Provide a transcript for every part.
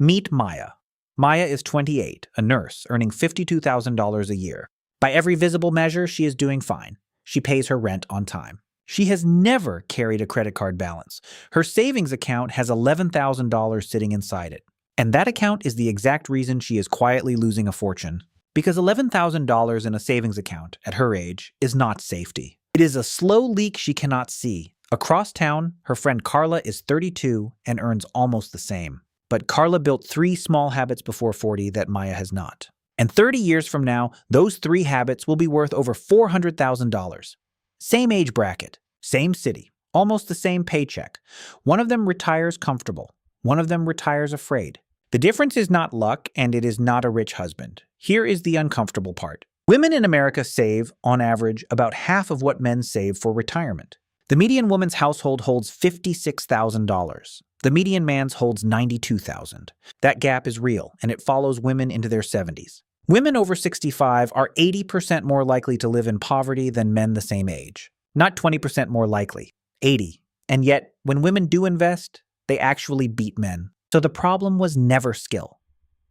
Meet Maya. Maya is 28, a nurse, earning $52,000 a year. By every visible measure, she is doing fine. She pays her rent on time. She has never carried a credit card balance. Her savings account has $11,000 sitting inside it. And that account is the exact reason she is quietly losing a fortune. Because $11,000 in a savings account, at her age, is not safety. It is a slow leak she cannot see. Across town, her friend Carla is 32 and earns almost the same. But Carla built 3 small habits before 40 that Maya has not. And 30 years from now, those 3 habits will be worth over $400,000. Same age bracket, same city, almost the same paycheck. One of them retires comfortable. One of them retires afraid. The difference is not luck, and it is not a rich husband. Here is the uncomfortable part. Women in America save, on average, about half of what men save for retirement. The median woman's household holds $56,000. The median man's holds $92,000. That gap is real, and it follows women into their 70s. Women over 65 are 80% more likely to live in poverty than men the same age. Not 20% more likely, 80. And yet, when women do invest, they actually beat men. So the problem was never skill.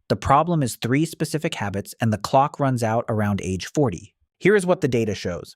The problem is 3 specific habits, and the clock runs out around age 40. Here is what the data shows.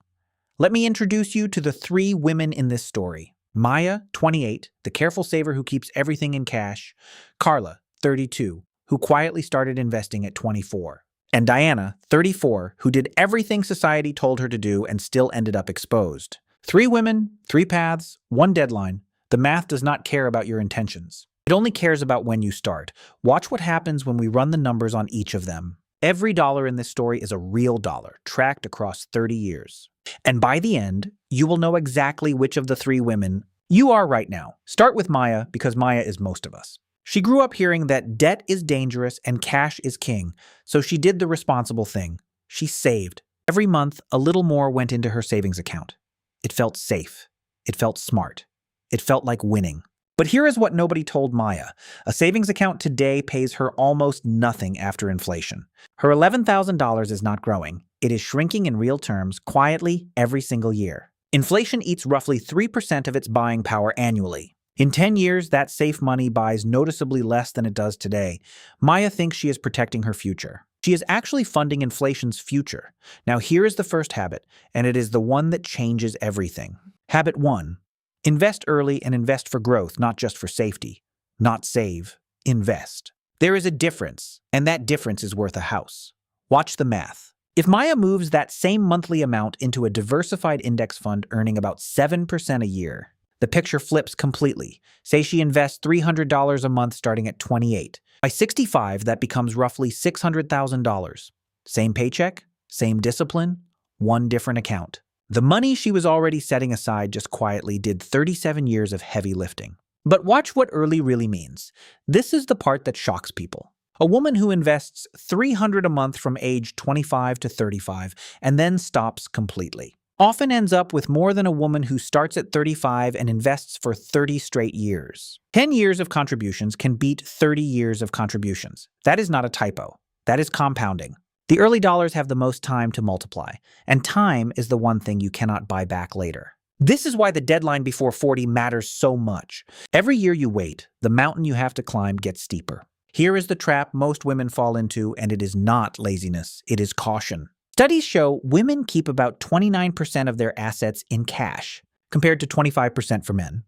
Let me introduce you to the 3 women in this story. Maya, 28, the careful saver who keeps everything in cash. Carla, 32, who quietly started investing at 24. And Diana, 34, who did everything society told her to do and still ended up exposed. 3 women, 3 paths, 1 deadline. The math does not care about your intentions. It only cares about when you start. Watch what happens when we run the numbers on each of them. Every dollar in this story is a real dollar, tracked across 30 years. And by the end, you will know exactly which of the 3 women you are right now. Start with Maya, because Maya is most of us. She grew up hearing that debt is dangerous and cash is king, so she did the responsible thing. She saved. Every month, a little more went into her savings account. It felt safe. It felt smart. It felt like winning. But here is what nobody told Maya. A savings account today pays her almost nothing after inflation. Her $11,000 is not growing. It is shrinking in real terms, quietly, every single year. Inflation eats roughly 3% of its buying power annually. In 10 years, that safe money buys noticeably less than it does today. Maya thinks she is protecting her future. She is actually funding inflation's future. Now here is the first habit, and it is the one that changes everything. Habit 1. Invest early and invest for growth, not just for safety. Not save, invest. There is a difference, and that difference is worth a house. Watch the math. If Maya moves that same monthly amount into a diversified index fund earning about 7% a year, the picture flips completely. Say she invests $300 a month starting at 28. By 65, that becomes roughly $600,000. Same paycheck, same discipline, 1 different account. The money she was already setting aside just quietly did 37 years of heavy lifting. But watch what early really means. This is the part that shocks people. A woman who invests $300 a month from age 25 to 35 and then stops completely often ends up with more than a woman who starts at 35 and invests for 30 straight years. 10 years of contributions can beat 30 years of contributions. That is not a typo. That is compounding. The early dollars have the most time to multiply, and time is the one thing you cannot buy back later. This is why the deadline before 40 matters so much. Every year you wait, the mountain you have to climb gets steeper. Here is the trap most women fall into, and it is not laziness, it is caution. Studies show women keep about 29% of their assets in cash, compared to 25% for men.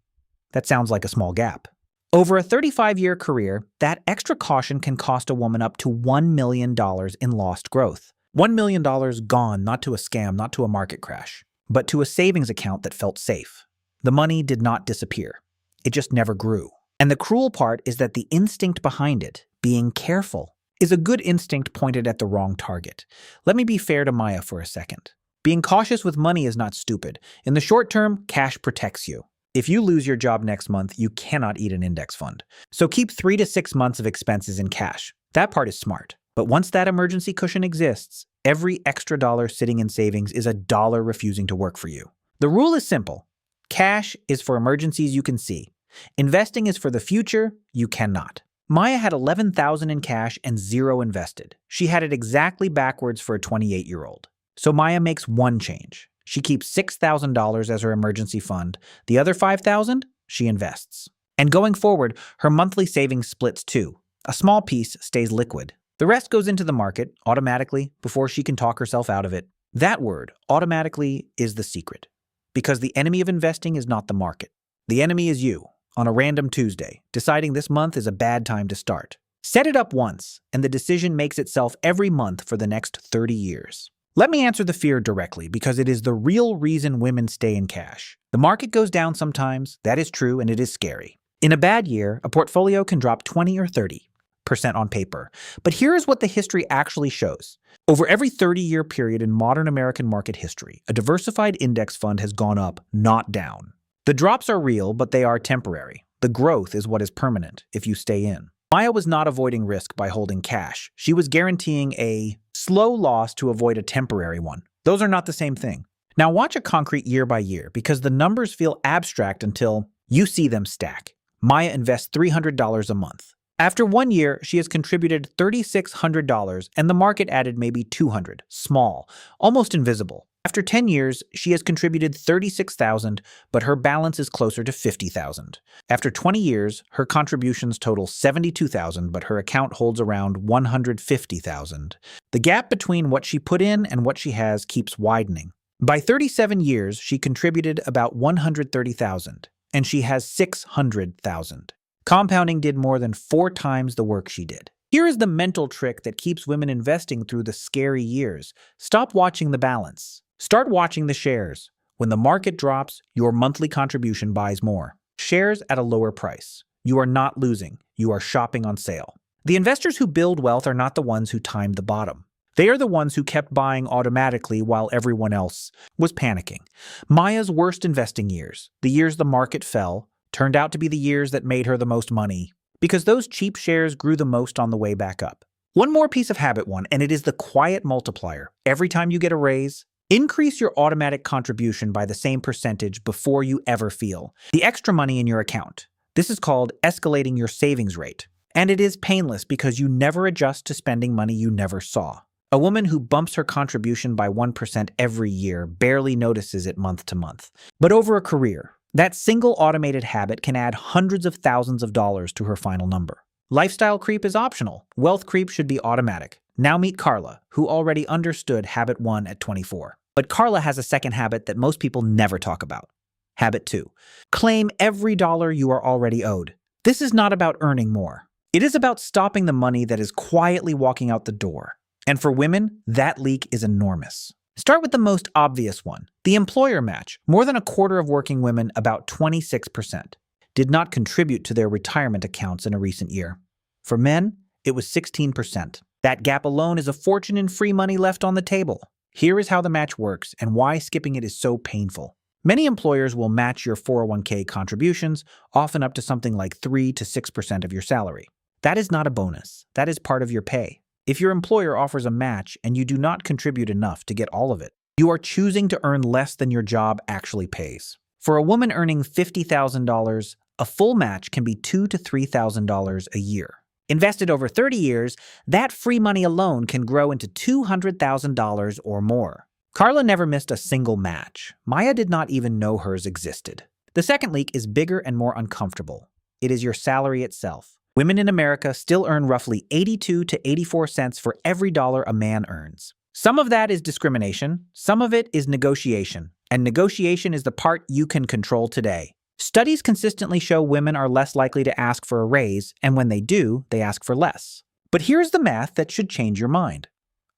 That sounds like a small gap. Over a 35-year career, that extra caution can cost a woman up to $1 million in lost growth. $1 million gone, not to a scam, not to a market crash, but to a savings account that felt safe. The money did not disappear. It just never grew. And the cruel part is that the instinct behind it, being careful, is a good instinct pointed at the wrong target. Let me be fair to Maya for a second. Being cautious with money is not stupid. In the short term, cash protects you. If you lose your job next month, you cannot eat an index fund. So keep 3 to 6 months of expenses in cash. That part is smart. But once that emergency cushion exists, every extra dollar sitting in savings is a dollar refusing to work for you. The rule is simple. Cash is for emergencies you can see. Investing is for the future you cannot. Maya had $11,000 in cash and 0 invested. She had it exactly backwards for a 28-year-old. So Maya makes one change. She keeps $6,000 as her emergency fund. The other $5,000, she invests. And going forward, her monthly savings splits too. A small piece stays liquid. The rest goes into the market automatically before she can talk herself out of it. That word, automatically, is the secret. Because the enemy of investing is not the market. The enemy is you, on a random Tuesday, deciding this month is a bad time to start. Set it up once, and the decision makes itself every month for the next 30 years. Let me answer the fear directly, because it is the real reason women stay in cash. The market goes down sometimes, that is true, and it is scary. In a bad year, a portfolio can drop 20 or 30% on paper. But here is what the history actually shows. Over every 30-year period in modern American market history, a diversified index fund has gone up, not down. The drops are real, but they are temporary. The growth is what is permanent, if you stay in. Maya was not avoiding risk by holding cash. She was guaranteeing a slow loss to avoid a temporary one. Those are not the same thing. Now watch a concrete year by year, because the numbers feel abstract until you see them stack. Maya invests $300 a month. After 1 year, she has contributed $3,600 and the market added maybe $200, small, almost invisible. After 10 years, she has contributed $36,000, but her balance is closer to $50,000. After 20 years, her contributions total $72,000, but her account holds around $150,000. The gap between what she put in and what she has keeps widening. By 37 years, she contributed about $130,000, and she has $600,000. Compounding did more than 4 times the work she did. Here is the mental trick that keeps women investing through the scary years. Stop watching the balance. Start watching the shares. When the market drops, your monthly contribution buys more. Shares at a lower price. You are not losing. You are shopping on sale. The investors who build wealth are not the ones who timed the bottom. They are the ones who kept buying automatically while everyone else was panicking. Maya's worst investing years, the years the market fell, turned out to be the years that made her the most money, because those cheap shares grew the most on the way back up. One more piece of habit one, and it is the quiet multiplier. Every time you get a raise, increase your automatic contribution by the same percentage before you ever feel the extra money in your account. This is called escalating your savings rate. And it is painless because you never adjust to spending money you never saw. A woman who bumps her contribution by 1% every year barely notices it month to month. But over a career, that single automated habit can add hundreds of thousands of dollars to her final number. Lifestyle creep is optional. Wealth creep should be automatic. Now meet Carla, who already understood habit 1 at 24. But Carla has a second habit that most people never talk about. Habit 2. Claim every dollar you are already owed. This is not about earning more. It is about stopping the money that is quietly walking out the door. And for women, that leak is enormous. Start with the most obvious one, the employer match. More than a quarter of working women, about 26%, did not contribute to their retirement accounts in a recent year. For men, it was 16%. That gap alone is a fortune in free money left on the table. Here is how the match works and why skipping it is so painful. Many employers will match your 401k contributions, often up to something like 3 to 6% of your salary. That is not a bonus. That is part of your pay. If your employer offers a match and you do not contribute enough to get all of it, you are choosing to earn less than your job actually pays. For a woman earning $50,000, a full match can be $2,000 to $3,000 a year. Invested over 30 years, that free money alone can grow into $200,000 or more. Carla never missed a single match. Maya did not even know hers existed. The second leak is bigger and more uncomfortable. It is your salary itself. Women in America still earn roughly 82 to 84 cents for every dollar a man earns. Some of that is discrimination, some of it is negotiation, and negotiation is the part you can control today. Studies consistently show women are less likely to ask for a raise, and when they do, they ask for less. But here's the math that should change your mind.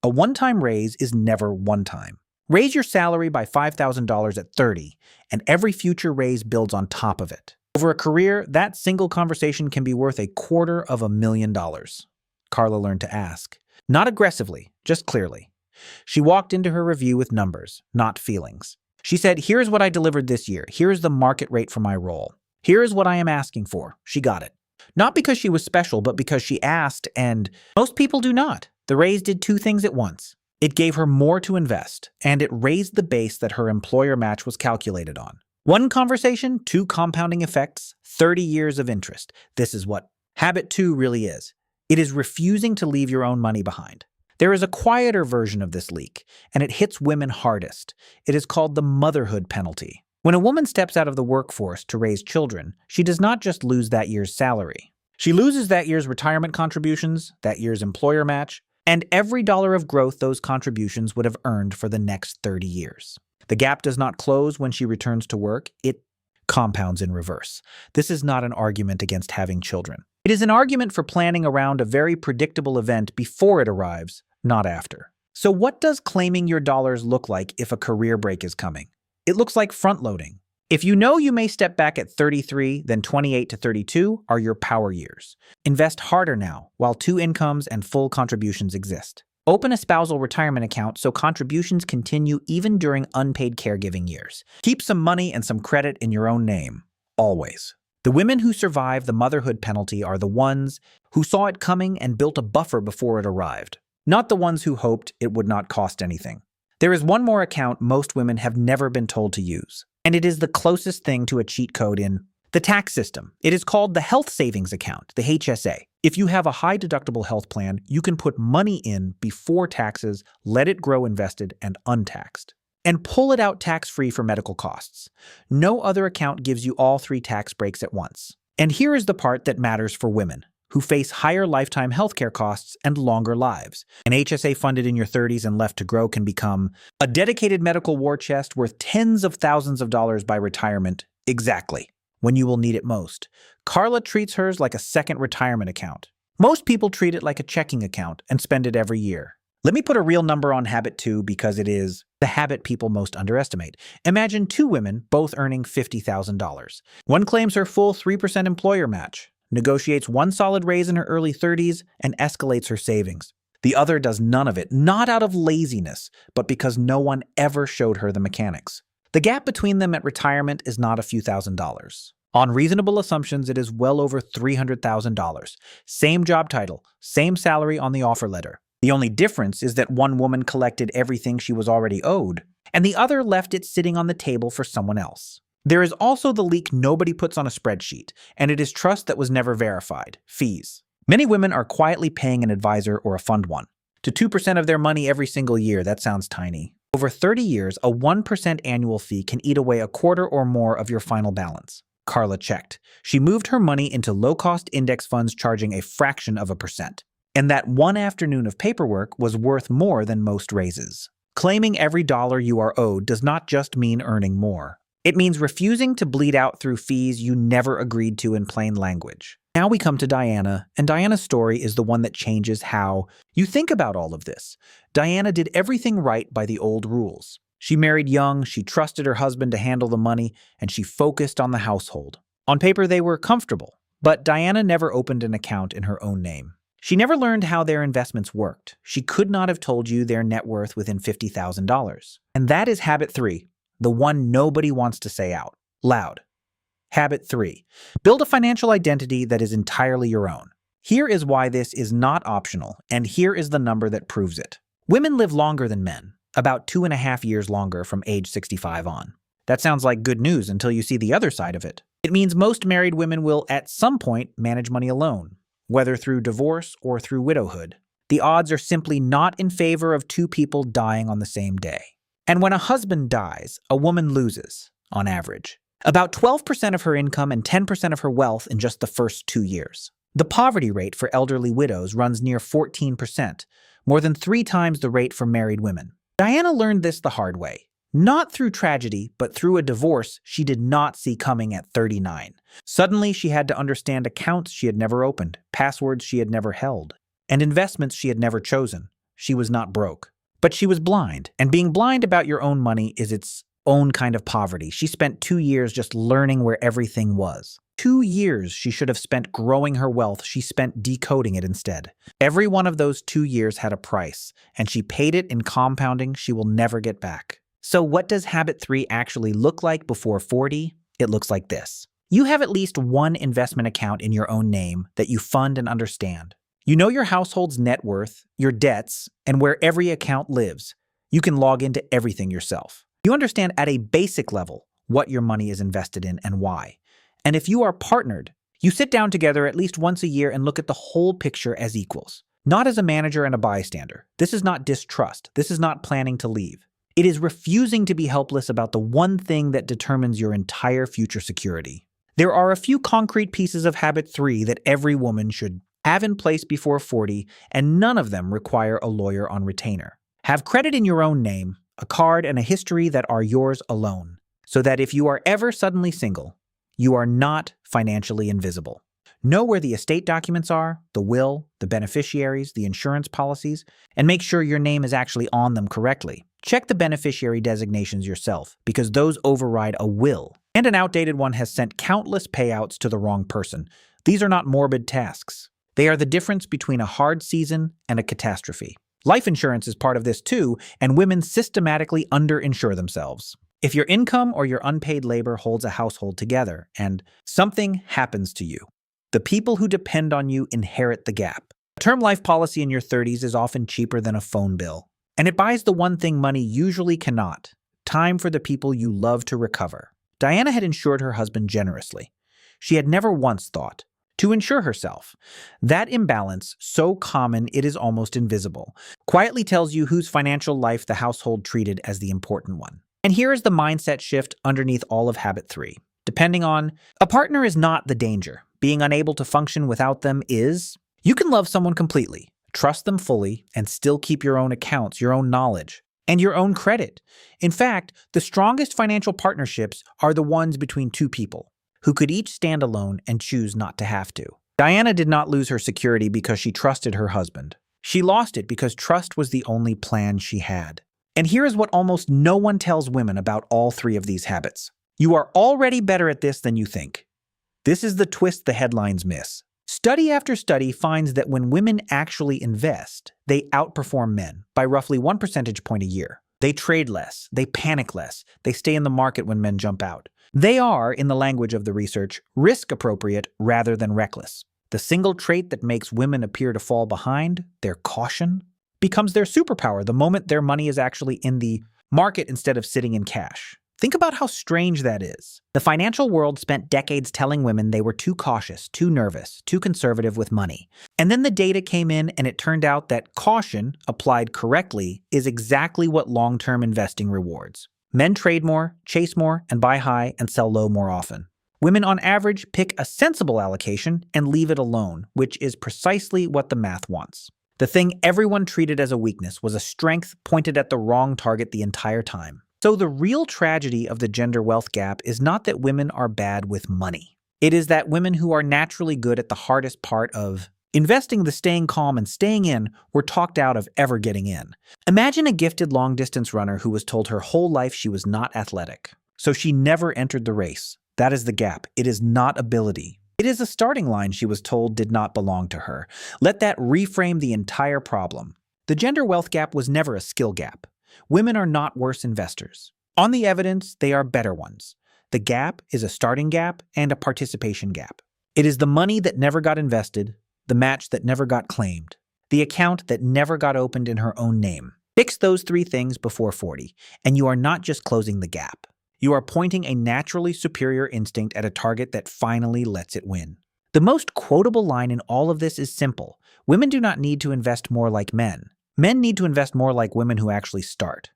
A one-time raise is never one time. Raise your salary by $5,000 at 30, and every future raise builds on top of it. Over a career, that single conversation can be worth $250,000. Carla learned to ask. Not aggressively, just clearly. She walked into her review with numbers, not feelings. She said, here's what I delivered this year. Here's the market rate for my role. Here is what I am asking for. She got it. Not because she was special, but because she asked, and most people do not. The raise did 2 things at once. It gave her more to invest, and it raised the base that her employer match was calculated on. 1 conversation, 2 compounding effects, 30 years of interest. This is what habit 2 really is. It is refusing to leave your own money behind. There is a quieter version of this leak, and it hits women hardest. It is called the motherhood penalty. When a woman steps out of the workforce to raise children, she does not just lose that year's salary. She loses that year's retirement contributions, that year's employer match, and every dollar of growth those contributions would have earned for the next 30 years. The gap does not close when she returns to work, it compounds in reverse. This is not an argument against having children. It is an argument for planning around a very predictable event before it arrives, not after. So what does claiming your dollars look like if a career break is coming? It looks like front-loading. If you know you may step back at 33, then 28 to 32 are your power years. Invest harder now, while two incomes and full contributions exist. Open a spousal retirement account so contributions continue even during unpaid caregiving years. Keep some money and some credit in your own name, always. The women who survive the motherhood penalty are the ones who saw it coming and built a buffer before it arrived, not the ones who hoped it would not cost anything. There is one more account most women have never been told to use, and it is the closest thing to a cheat code in the tax system. It is called the Health Savings Account, the HSA. If you have a high deductible health plan, you can put money in before taxes, let it grow invested and untaxed, and pull it out tax-free for medical costs. No other account gives you all three tax breaks at once. And here is the part that matters for women, who face higher lifetime healthcare costs and longer lives. An HSA funded in your 30s and left to grow can become a dedicated medical war chest worth tens of thousands of dollars by retirement, exactly when you will need it most. Carla treats hers like a second retirement account. Most people treat it like a checking account and spend it every year. Let me put a real number on habit 2 because it is the habit people most underestimate. Imagine two women both earning $50,000. One claims her full 3% employer match, negotiates one solid raise in her early 30s, and escalates her savings. The other does none of it, not out of laziness, but because no one ever showed her the mechanics. The gap between them at retirement is not a few $1,000s. On reasonable assumptions, it is well over $300,000. Same job title, same salary on the offer letter. The only difference is that one woman collected everything she was already owed, and the other left it sitting on the table for someone else. There is also the leak nobody puts on a spreadsheet, and it is trust that was never verified, fees. Many women are quietly paying an advisor or a fund one to 2% of their money every single year. That sounds tiny. Over 30 years, a 1% annual fee can eat away a quarter or more of your final balance. Carla checked. She moved her money into low-cost index funds charging a fraction of a percent. And that one afternoon of paperwork was worth more than most raises. Claiming every dollar you are owed does not just mean earning more. It means refusing to bleed out through fees you never agreed to in plain language. Now we come to Diana, and Diana's story is the one that changes how you think about all of this. Diana did everything right by the old rules. She married young, she trusted her husband to handle the money, and she focused on the household. On paper, they were comfortable, but Diana never opened an account in her own name. She never learned how their investments worked. She could not have told you their net worth within $50,000. And that is habit 3, the one nobody wants to say out loud. Habit 3. Build a financial identity that is entirely your own. Here is why this is not optional, and here is the number that proves it. Women live longer than men, about 2.5 years longer from age 65 on. That sounds like good news until you see the other side of it. It means most married women will, at some point, manage money alone, whether through divorce or through widowhood. The odds are simply not in favor of two people dying on the same day. And when a husband dies, a woman loses, on average, about 12% of her income and 10% of her wealth in just the first 2 years. The poverty rate for elderly widows runs near 14%, more than 3 times the rate for married women. Diana learned this the hard way, not through tragedy, but through a divorce she did not see coming at 39. Suddenly, she had to understand accounts she had never opened, passwords she had never held, and investments she had never chosen. She was not broke, but she was blind, and being blind about your own money is its own kind of poverty. She spent 2 years just learning where everything was. 2 years she should have spent growing her wealth. She spent decoding it instead. Every one of those 2 years had a price, and she paid it in compounding she will never get back. So what does habit 3 actually look like before 40? It looks like this. You have at least one investment account in your own name that you fund and understand. You know your household's net worth, your debts, and where every account lives. You can log into everything yourself. You understand at a basic level what your money is invested in and why. And if you are partnered, you sit down together at least once a year and look at the whole picture as equals, not as a manager and a bystander. This is not distrust. This is not planning to leave. It is refusing to be helpless about the one thing that determines your entire future security. There are a few concrete pieces of habit 3 that every woman should have in place before 40, and none of them require a lawyer on retainer. Have credit in your own name, a card and a history that are yours alone, so that if you are ever suddenly single, you are not financially invisible. Know where the estate documents are, the will, the beneficiaries, the insurance policies, and make sure your name is actually on them correctly. Check the beneficiary designations yourself, because those override a will, and an outdated one has sent countless payouts to the wrong person. These are not morbid tasks. They are the difference between a hard season and a catastrophe. Life insurance is part of this too, and women systematically underinsure themselves. If your income or your unpaid labor holds a household together and something happens to you, the people who depend on you inherit the gap. A term life policy in your 30s is often cheaper than a phone bill, and it buys the one thing money usually cannot: time for the people you love to recover. Diana had insured her husband generously. She had never once thought to insure herself. That imbalance, so common it is almost invisible, quietly tells you whose financial life the household treated as the important one. And here is the mindset shift underneath all of habit 3. Depending on a partner is not the danger. Being unable to function without them is. You can love someone completely, trust them fully, and still keep your own accounts, your own knowledge, and your own credit. In fact, the strongest financial partnerships are the ones between two people who could each stand alone and choose not to have to. Diana did not lose her security because she trusted her husband. She lost it because trust was the only plan she had. And here is what almost no one tells women about all 3 of these habits. You are already better at this than you think. This is the twist the headlines miss. Study after study finds that when women actually invest, they outperform men by roughly 1 percentage point a year. They trade less, they panic less, they stay in the market when men jump out. They are, in the language of the research, risk appropriate rather than reckless. The single trait that makes women appear to fall behind, their caution, becomes their superpower the moment their money is actually in the market instead of sitting in cash. Think about how strange that is. The financial world spent decades telling women they were too cautious, too nervous, too conservative with money. And then the data came in and it turned out that caution, applied correctly, is exactly what long-term investing rewards. Men trade more, chase more, and buy high and sell low more often. Women on average pick a sensible allocation and leave it alone, which is precisely what the math wants. The thing everyone treated as a weakness was a strength pointed at the wrong target the entire time. So the real tragedy of the gender wealth gap is not that women are bad with money. It is that women who are naturally good at the hardest part of investing, the staying calm and staying in, were talked out of ever getting in. Imagine a gifted long-distance runner who was told her whole life she was not athletic, so she never entered the race. That is the gap. It is not ability. It is a starting line she was told did not belong to her. Let that reframe the entire problem. The gender wealth gap was never a skill gap. Women are not worse investors. On the evidence, they are better ones. The gap is a starting gap and a participation gap. It is the money that never got invested, the match that never got claimed, the account that never got opened in her own name. Fix those 3 things before 40, and you are not just closing the gap. You are pointing a naturally superior instinct at a target that finally lets it win. The most quotable line in all of this is simple. Women do not need to invest more like men. Men need to invest more like women who actually start.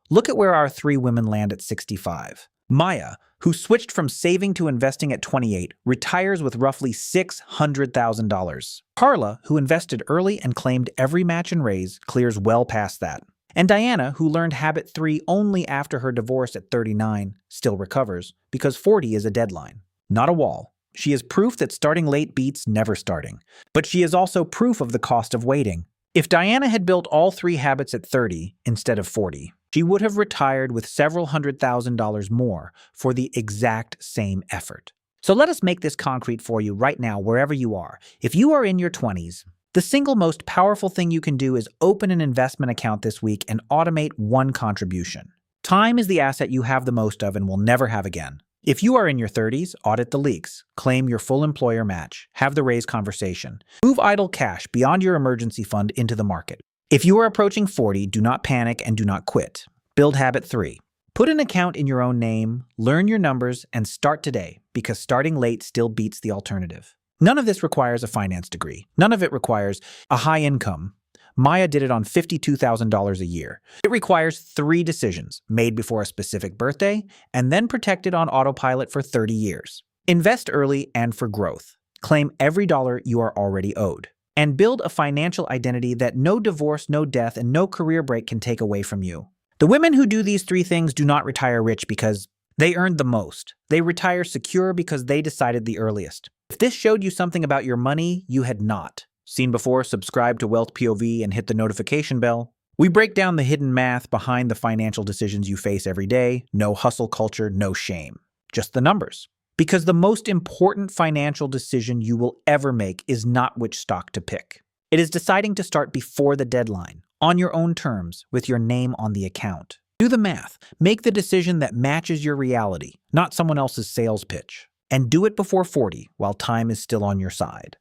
Look at where our 3 women land at 65. Maya, who switched from saving to investing at 28, retires with roughly $600,000. Carla, who invested early and claimed every match and raise, clears well past that. And Diana, who learned habit 3 only after her divorce at 39, still recovers, because 40 is a deadline, not a wall. She is proof that starting late beats never starting. But she is also proof of the cost of waiting. If Diana had built all 3 habits at 30 instead of 40, she would have retired with several $100,000 more for the exact same effort. So let us make this concrete for you right now, wherever you are. If you are in your 20s, the single most powerful thing you can do is open an investment account this week and automate 1 contribution. Time is the asset you have the most of and will never have again. If you are in your 30s, audit the leaks, claim your full employer match, have the raise conversation, move idle cash beyond your emergency fund into the market. If you are approaching 40, do not panic and do not quit. Build habit 3. Put an account in your own name, learn your numbers, and start today, because starting late still beats the alternative. None of this requires a finance degree. None of it requires a high income. Maya did it on $52,000 a year. It requires 3 decisions made before a specific birthday and then protected on autopilot for 30 years. Invest early and for growth. Claim every dollar you are already owed. And build a financial identity that no divorce, no death, and no career break can take away from you. The women who do these 3 things do not retire rich because they earned the most. They retire secure because they decided the earliest. If this showed you something about your money you had not seen before, subscribe to Wealth POV and hit the notification bell. We break down the hidden math behind the financial decisions you face every day. No hustle culture, no shame. Just the numbers. Because the most important financial decision you will ever make is not which stock to pick. It is deciding to start before the deadline, on your own terms, with your name on the account. Do the math. Make the decision that matches your reality, not someone else's sales pitch. And do it before 40 while time is still on your side.